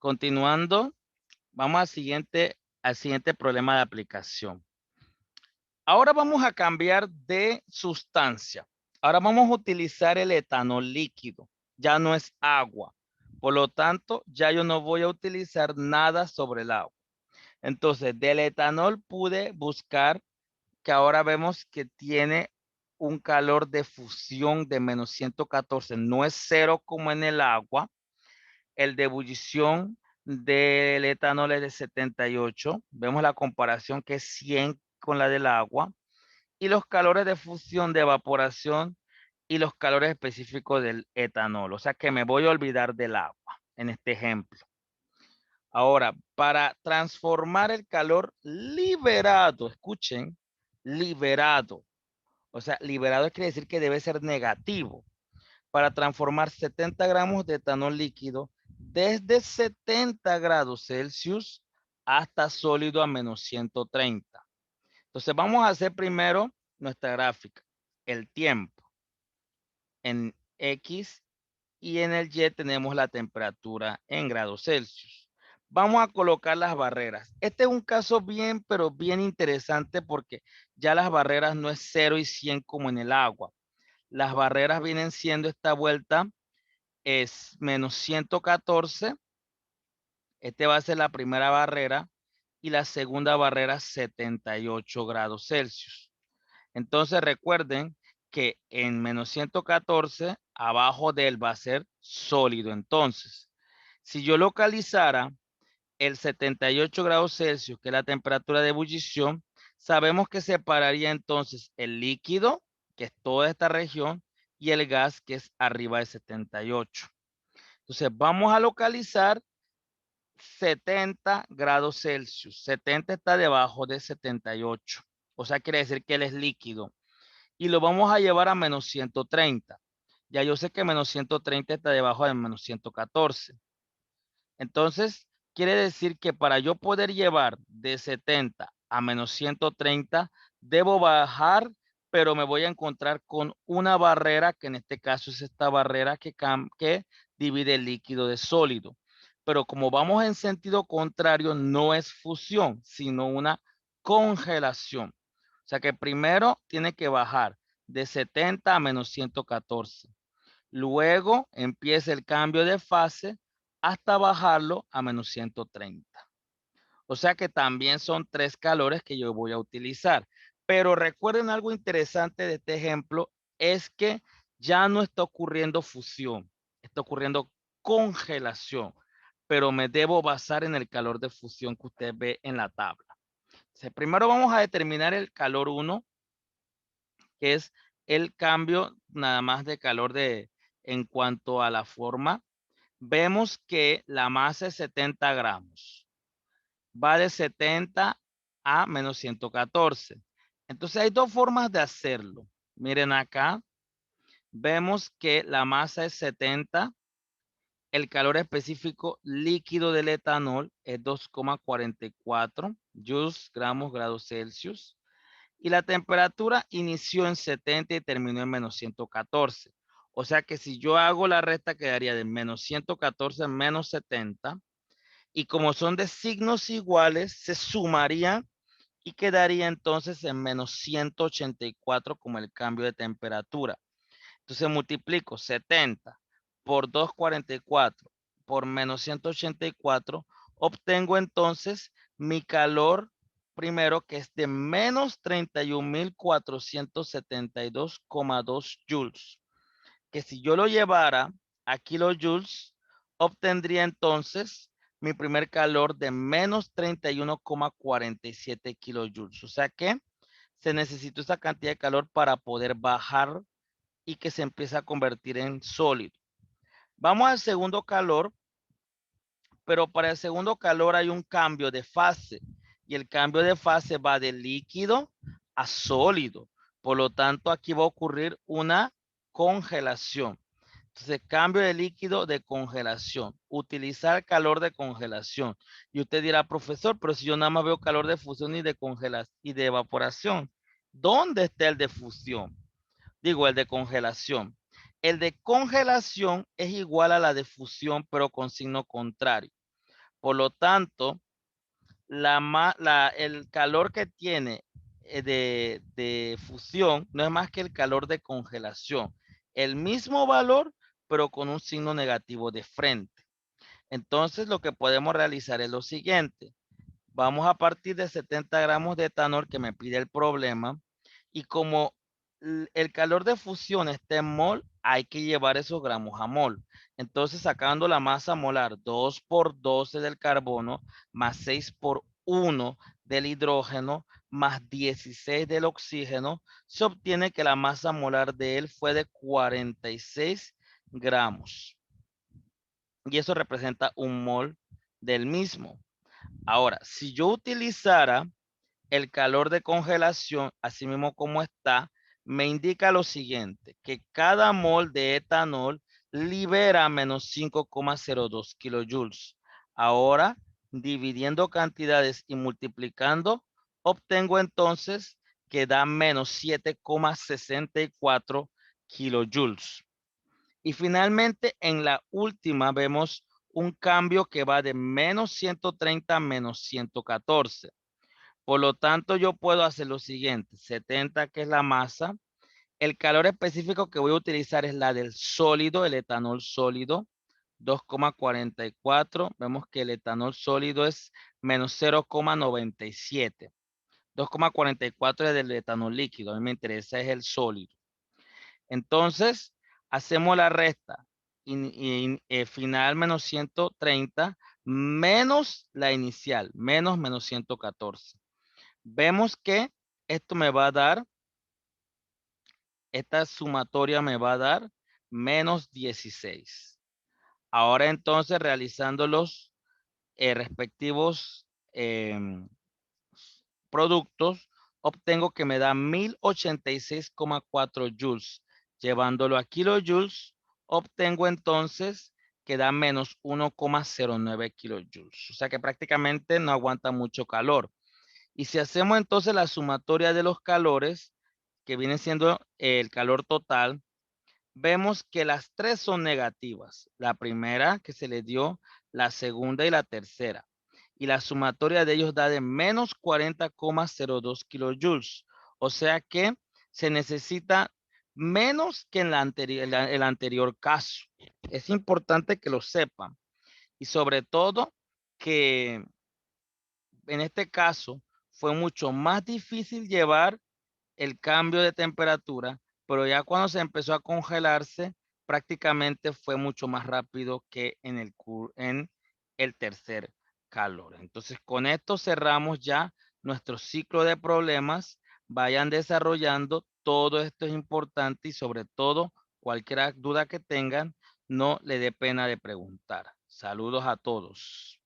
Continuando, vamos al siguiente problema de aplicación. Ahora vamos a cambiar de sustancia. Ahora vamos a utilizar el etanol líquido. Ya no es agua. Por lo tanto, ya yo no voy a utilizar nada sobre el agua. Entonces, del etanol pude buscar que ahora vemos que tiene un calor de fusión de menos 114. No es cero como en el agua. El de ebullición del etanol es de 78. Vemos la comparación que es 100 con la del agua. Y los calores de fusión, de evaporación y los calores específicos del etanol. O sea que me voy a olvidar del agua en este ejemplo. Ahora, para transformar el calor liberado, escuchen, liberado. O sea, liberado quiere decir que debe ser negativo. Para transformar 70 gramos de etanol líquido desde 70 grados Celsius hasta sólido a menos 130. Entonces vamos a hacer primero nuestra gráfica. El tiempo en X y en el Y tenemos la temperatura en grados Celsius. Vamos a colocar las barreras. Este es un caso bien, pero bien interesante porque ya las barreras no es 0 y 100 como en el agua. Las barreras vienen siendo esta vuelta es menos 114. Este va a ser la primera barrera y la segunda barrera 78 grados Celsius. Entonces recuerden que en menos 114 abajo de él va a ser sólido. Entonces, si yo localizara el 78 grados Celsius, que es la temperatura de ebullición, sabemos que separaría entonces el líquido, que es toda esta región, y el gas, que es arriba de 78. Entonces vamos a localizar 70 grados Celsius. 70 está debajo de 78. O sea, quiere decir que él es líquido. Y lo vamos a llevar a menos 130. Ya yo sé que menos 130 está debajo de menos 114. Entonces, quiere decir que para yo poder llevar de 70 a menos 130, debo bajar, pero me voy a encontrar con una barrera, que en este caso es esta barrera que divide el líquido de sólido. Pero como vamos en sentido contrario, no es fusión, sino una congelación. O sea que primero tiene que bajar de 70 a menos 114. Luego empieza el cambio de fase hasta bajarlo a menos 130. O sea que también son 3 calores que yo voy a utilizar. Pero recuerden algo interesante de este ejemplo, es que ya no está ocurriendo fusión, está ocurriendo congelación, pero me debo basar en el calor de fusión que usted ve en la tabla. Entonces, primero vamos a determinar el calor 1, que es el cambio nada más de calor en cuanto a la forma. Vemos que la masa es 70 gramos. Va de 70 a menos 114. Entonces hay dos formas de hacerlo. Miren acá. Vemos que la masa es 70. El calor específico líquido del etanol es 2,44 joules gramos grados Celsius. Y la temperatura inició en 70 y terminó en menos 114. O sea que si yo hago la resta quedaría de menos 114 menos 70. Y como son de signos iguales, se sumarían y quedaría entonces en menos 184 como el cambio de temperatura. Entonces multiplico 70 por 244 por menos 184. Obtengo entonces mi calor primero, que es de menos 31.472,2 joules. Que si yo lo llevara a kilojoules, obtendría entonces mi primer calor de menos 31,47 kilojoules. O sea que se necesita esa cantidad de calor para poder bajar y que se empiece a convertir en sólido. Vamos al segundo calor, pero para el segundo calor hay un cambio de fase y el cambio de fase va de líquido a sólido. Por lo tanto, aquí va a ocurrir una congelación. Entonces, cambio de líquido de congelación. Utilizar calor de congelación. Y usted dirá, profesor, pero si yo nada más veo calor de fusión y de congelación y de evaporación, ¿dónde está el de fusión? Digo, el de congelación. El de congelación es igual a la de fusión, pero con signo contrario. Por lo tanto, el calor que tiene de fusión no es más que el calor de congelación. El mismo valor, pero con un signo negativo de frente. Entonces, lo que podemos realizar es lo siguiente. Vamos a partir de 70 gramos de etanol que me pide el problema. Y como el calor de fusión está en mol, hay que llevar esos gramos a mol. Entonces, sacando la masa molar 2 por 12 del carbono, más 6 por 1 del hidrógeno, más 16 del oxígeno, se obtiene que la masa molar de él fue de 46 gramos. Y eso representa un mol del mismo. Ahora, si yo utilizara el calor de congelación, así mismo como está, me indica lo siguiente, que cada mol de etanol libera menos 5,02 kilojoules. Ahora, dividiendo cantidades y multiplicando, obtengo entonces que da menos 7,64 kilojoules. Y finalmente, en la última vemos un cambio que va de menos 130 a menos 114. Por lo tanto, yo puedo hacer lo siguiente, 70 que es la masa. El calor específico que voy a utilizar es la del sólido, el etanol sólido, 2,44. Vemos que el etanol sólido es menos 0,97. 2,44 es del etanol líquido, a mí me interesa es el sólido. Entonces, hacemos la resta. Final menos 130 menos la inicial, menos 114. Vemos que esto me va a dar, esta sumatoria me va a dar menos 16. Ahora entonces, realizando los respectivos productos, obtengo que me da 1086,4 joules. Llevándolo a kilojoules, obtengo entonces que da menos 1,09 kilojoules. O sea que prácticamente no aguanta mucho calor. Y si hacemos entonces la sumatoria de los calores, que viene siendo el calor total, vemos que las tres son negativas. La primera que se le dio, la segunda y la tercera. Y la sumatoria de ellos da de menos 40,02 kilojoules. O sea que se necesita menos que en el anterior caso. Es importante que lo sepan. Y sobre todo que en este caso fue mucho más difícil llevar el cambio de temperatura, pero ya cuando se empezó a congelarse, prácticamente fue mucho más rápido que en el tercer calor. Entonces, con esto cerramos ya nuestro ciclo de problemas. Vayan desarrollando, todo esto es importante y sobre todo, cualquier duda que tengan, no le dé pena de preguntar. Saludos a todos.